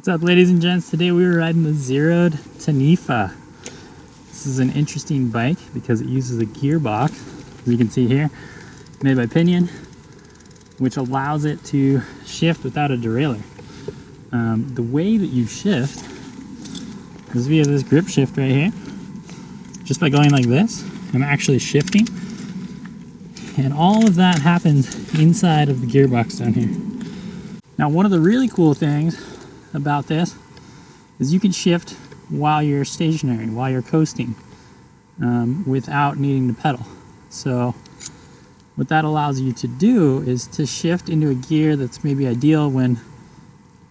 What's up, ladies and gents? Today we were riding the Zerode Taniwha. This is an interesting bike because it uses a gearbox, as you can see here, made by Pinion, which allows it to shift without a derailleur. The way that you shift is via this grip shift right here. Just by going like this, I'm actually shifting. And all of that happens inside of the gearbox down here. Now, one of the really cool things about this is you can shift while you're stationary, while you're coasting, without needing to pedal. So what that allows you to do is to shift into a gear that's maybe ideal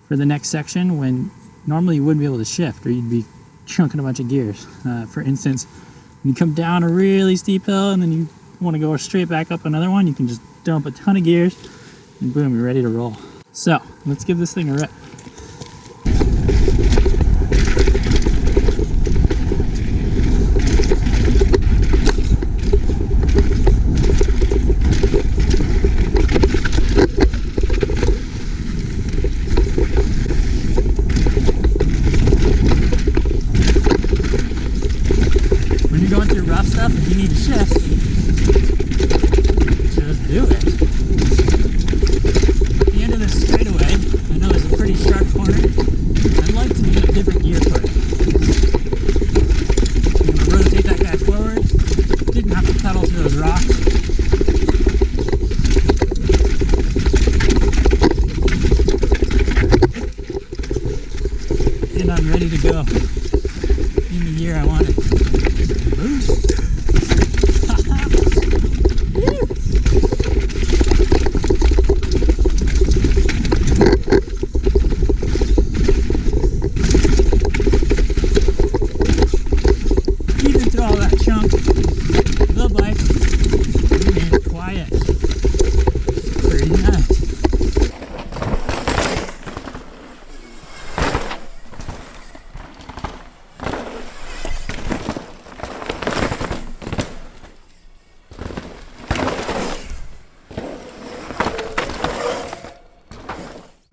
for the next section when normally you wouldn't be able to shift, or you'd be chunking a bunch of gears. For instance, when you come down a really steep hill and then you want to go straight back up another one, you can just dump a ton of gears and boom, you're ready to roll. So let's give this thing a rip. When you're going through rough stuff, if you need to shift, just do it. At the end of this straightaway, I know there's a pretty sharp corner. I'd like to get a different gear for it. I'm going to rotate that guy forward. Didn't have to pedal through those rocks. And I'm ready to go in the gear I wanted. Boost. Even through all that chunk, the bike remains quiet. Pretty nice.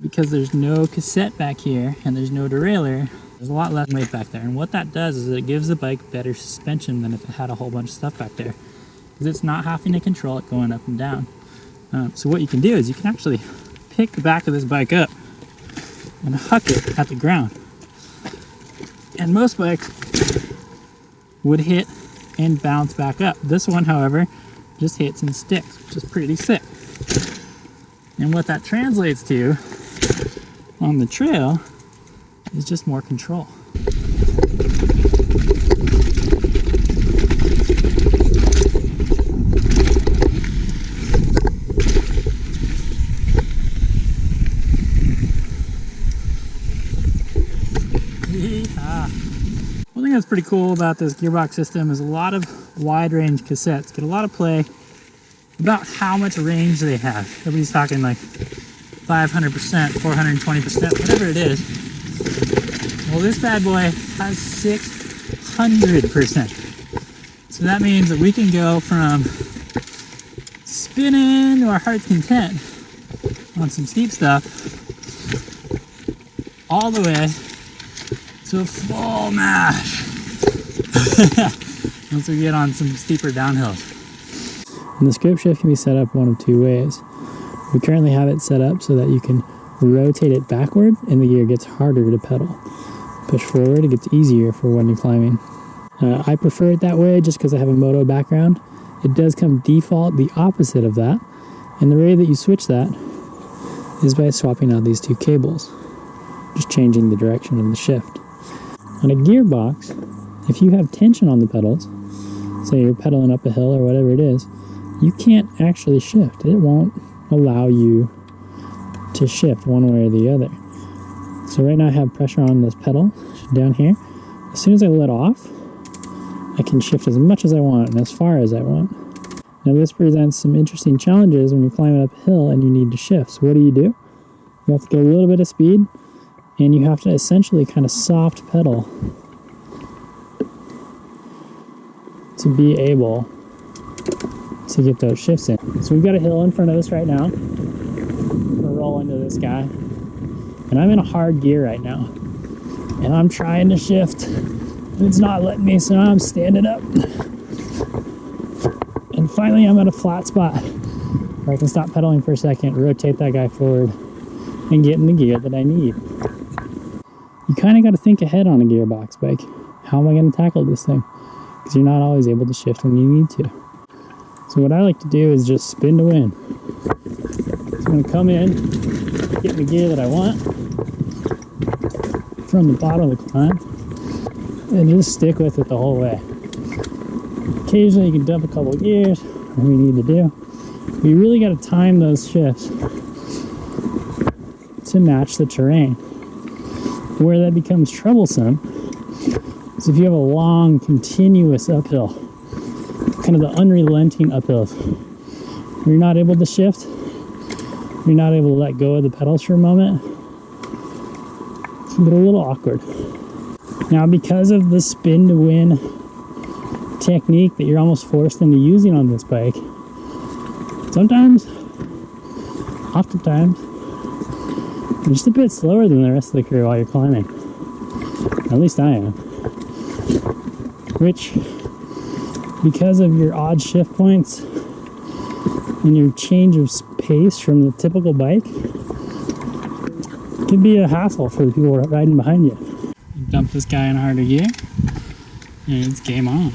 Because there's no cassette back here and there's no derailleur, there's a lot less weight back there. And what that does is it gives the bike better suspension than if it had a whole bunch of stuff back there, because it's not having to control it going up and down. So what you can do is you can actually pick the back of this bike up and huck it at the ground. And most bikes would hit and bounce back up. This one, however, just hits and sticks, which is pretty sick. And what that translates to on the trail is just more control. Yeehaw. One thing that's pretty cool about this gearbox system is a lot of wide range cassettes get a lot of play about how much range they have. Everybody's talking like 500%, 420%, whatever it is. Well, this bad boy has 600%. So that means that we can go from spinning to our heart's content on some steep stuff all the way to a full mash once we get on some steeper downhills. And the scope shift can be set up one of two ways. We currently have it set up so that you can rotate it backward and the gear gets harder to pedal. Push forward, it gets easier for when you're climbing. I prefer it that way just because I have a moto background. It does come default the opposite of that. And the way that you switch that is by swapping out these two cables, just changing the direction of the shift. On a gearbox, if you have tension on the pedals, say you're pedaling up a hill or whatever it is, you can't actually shift. It won't allow you to shift one way or the other. So right now I have pressure on this pedal down here. As soon as I let off, I can shift as much as I want and as far as I want. Now this presents some interesting challenges when you're climbing up a hill and you need to shift. So what do? You have to get a little bit of speed and you have to essentially kind of soft pedal to be able to get those shifts in. So we've got a hill in front of us right now. We're rolling to this guy. And I'm in a hard gear right now. And I'm trying to shift. And it's not letting me, so now I'm standing up. And finally I'm at a flat spot where I can stop pedaling for a second, rotate that guy forward, and get in the gear that I need. You kind of got to think ahead on a gearbox bike. How am I going to tackle this thing? Because you're not always able to shift when you need to. So what I like to do is just spin to win. So I'm going to come in, get in the gear that I want from the bottom of the climb, and just stick with it the whole way. Occasionally you can dump a couple of gears, whatever you need to do. But you really got to time those shifts to match the terrain. Where that becomes troublesome is if you have a long, continuous uphill, kind of the unrelenting uphills, where you're not able to shift, you're not able to let go of the pedals for a moment. It can get a little awkward. Now, because of the spin to win technique that you're almost forced into using on this bike, oftentimes, you're just a bit slower than the rest of the crew while you're climbing. At least I am. Which, because of your odd shift points and your change of pace from the typical bike, can be a hassle for the people riding behind you. Dump this guy in harder gear, and it's game on.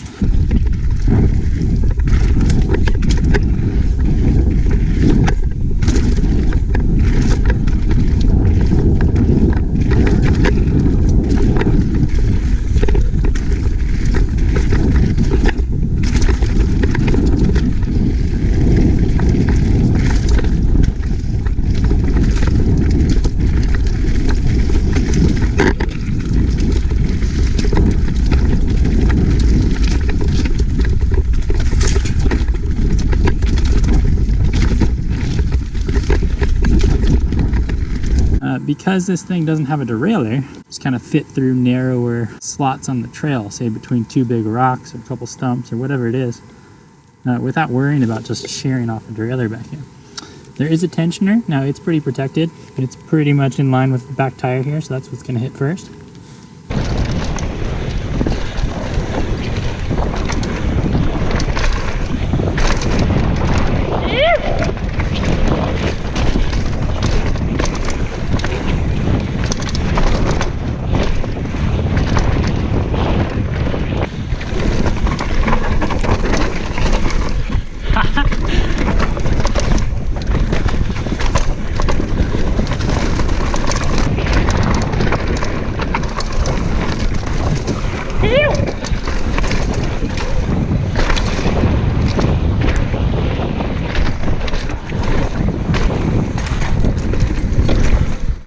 Because this thing doesn't have a derailleur, just kind of fit through narrower slots on the trail, say between two big rocks or a couple stumps or whatever it is, without worrying about just shearing off a derailleur back here. There is a tensioner. Now it's pretty protected, but it's pretty much in line with the back tire here, so that's what's going to hit first.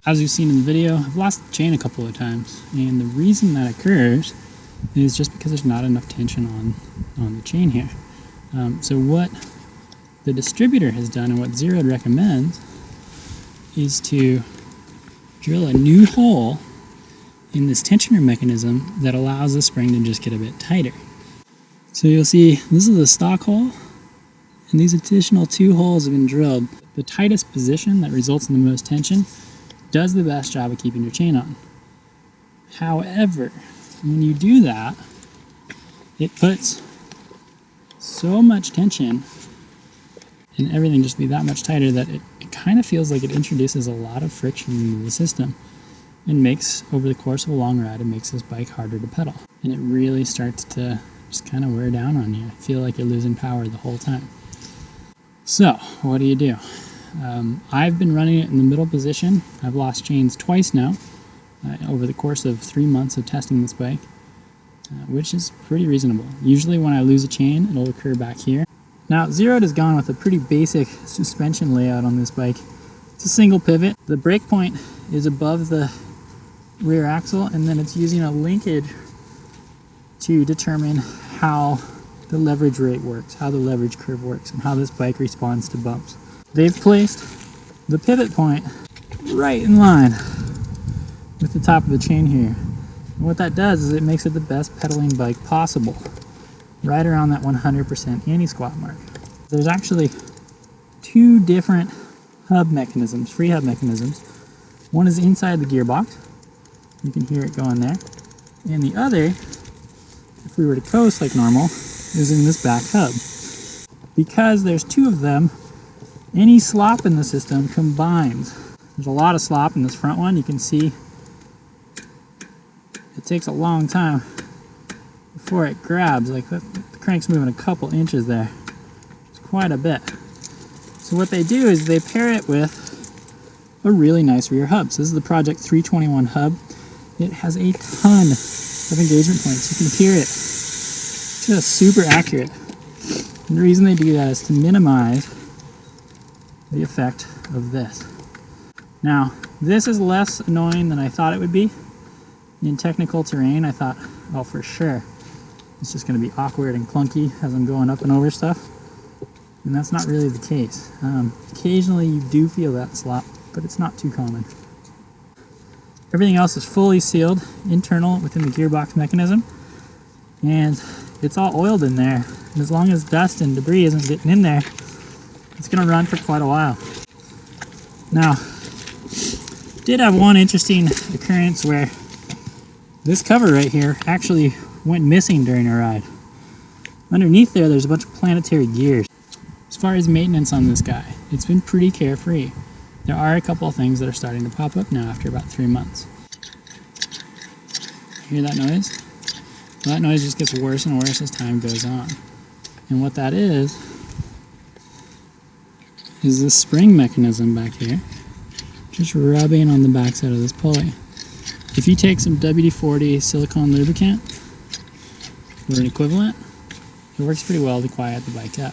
As you've seen in the video, I've lost the chain a couple of times, and the reason that occurs is just because there's not enough tension on the chain here. So what the distributor has done and what Zerode recommends is to drill a new hole in this tensioner mechanism that allows the spring to just get a bit tighter. So you'll see this is the stock hole, and these additional two holes have been drilled. The tightest position that results in the most tension does the best job of keeping your chain on. However, when you do that, it puts so much tension and everything just be that much tighter that it kind of feels like it introduces a lot of friction into the system and makes, over the course of a long ride, it makes this bike harder to pedal. And it really starts to just kind of wear down on you. I feel like you're losing power the whole time. So, what do? I've been running it in the middle position. I've lost chains twice now over the course of 3 months of testing this bike, which is pretty reasonable. Usually when I lose a chain, it'll occur back here. Now, Zerode has gone with a pretty basic suspension layout on this bike. It's a single pivot. The brake point is above the rear axle, and then it's using a linkage to determine how the leverage rate works, how the leverage curve works, and how this bike responds to bumps. They've placed the pivot point right in line with the top of the chain here. And what that does is it makes it the best pedaling bike possible, right around that 100% anti-squat mark. There's actually two different hub mechanisms, free hub mechanisms, One is inside the gearbox. You can hear it going there. And the other, if we were to coast like normal, is in this back hub. Because there's two of them, any slop in the system combines. There's a lot of slop in this front one. You can see it takes a long time before it grabs. Like the crank's moving a couple inches there. It's quite a bit. So what they do is they pair it with a really nice rear hub. So this is the Project 321 hub. It has a ton of engagement points. You can hear it. Just super accurate. And the reason they do that is to minimize the effect of this. Now, this is less annoying than I thought it would be. In technical terrain, I thought, oh, for sure, it's just going to be awkward and clunky as I'm going up and over stuff. And that's not really the case. Occasionally you do feel that slop, but it's not too common. Everything else is fully sealed, internal within the gearbox mechanism. And it's all oiled in there. And as long as dust and debris isn't getting in there, it's going to run for quite a while. Now, did have one interesting occurrence where this cover right here actually went missing during our ride. Underneath there's a bunch of planetary gears. As far as maintenance on this guy, it's been pretty carefree. There are a couple of things that are starting to pop up now after about 3 months. Hear that noise? Well, that noise just gets worse and worse as time goes on. And what that is this spring mechanism back here, just rubbing on the backside of this pulley. If you take some WD-40 silicone lubricant, or an equivalent, it works pretty well to quiet the bike up.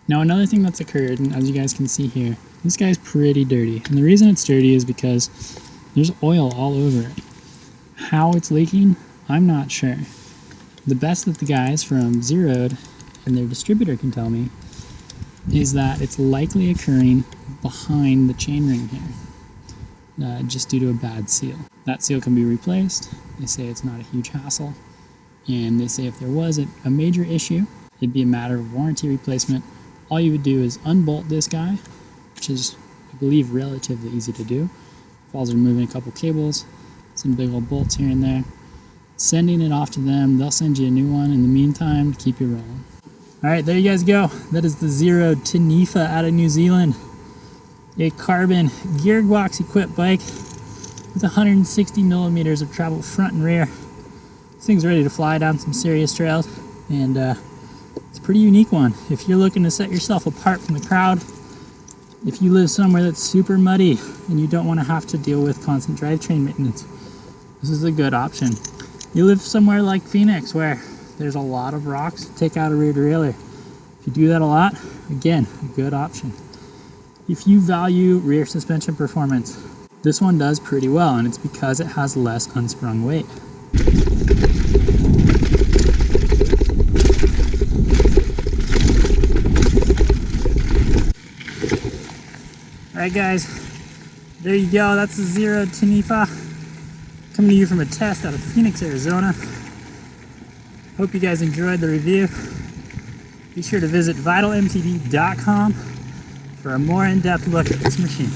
Now another thing that's occurred, and as you guys can see here, this guy's pretty dirty. And the reason it's dirty is because there's oil all over it. How it's leaking, I'm not sure. The best that the guys from Zerode and their distributor can tell me is that it's likely occurring behind the chainring here, just due to a bad seal. That seal can be replaced. They say it's not a huge hassle. And they say if there was a major issue, it'd be a matter of warranty replacement. All you would do is unbolt this guy, which is, I believe, relatively easy to do. Involves removing a couple cables, some big old bolts here and there, sending it off to them. They'll send you a new one in the meantime to keep you rolling. All right, there you guys go. That is the Zerode Taniwha out of New Zealand. A carbon gearbox equipped bike with 160 millimeters of travel front and rear. This thing's ready to fly down some serious trails, and it's a pretty unique one. If you're looking to set yourself apart from the crowd, if you live somewhere that's super muddy and you don't want to have to deal with constant drivetrain maintenance, this is a good option. You live somewhere like Phoenix where there's a lot of rocks to take out a rear derailleur. If you do that a lot, again, a good option. If you value rear suspension performance, this one does pretty well, and it's because it has less unsprung weight. Alright guys, there you go. That's the Zerode Taniwha coming to you from a test out of Phoenix, Arizona. Hope you guys enjoyed the review. Be sure to visit vitalmtb.com for a more in-depth look at this machine.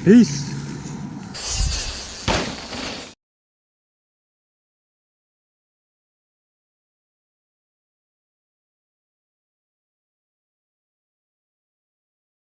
Peace!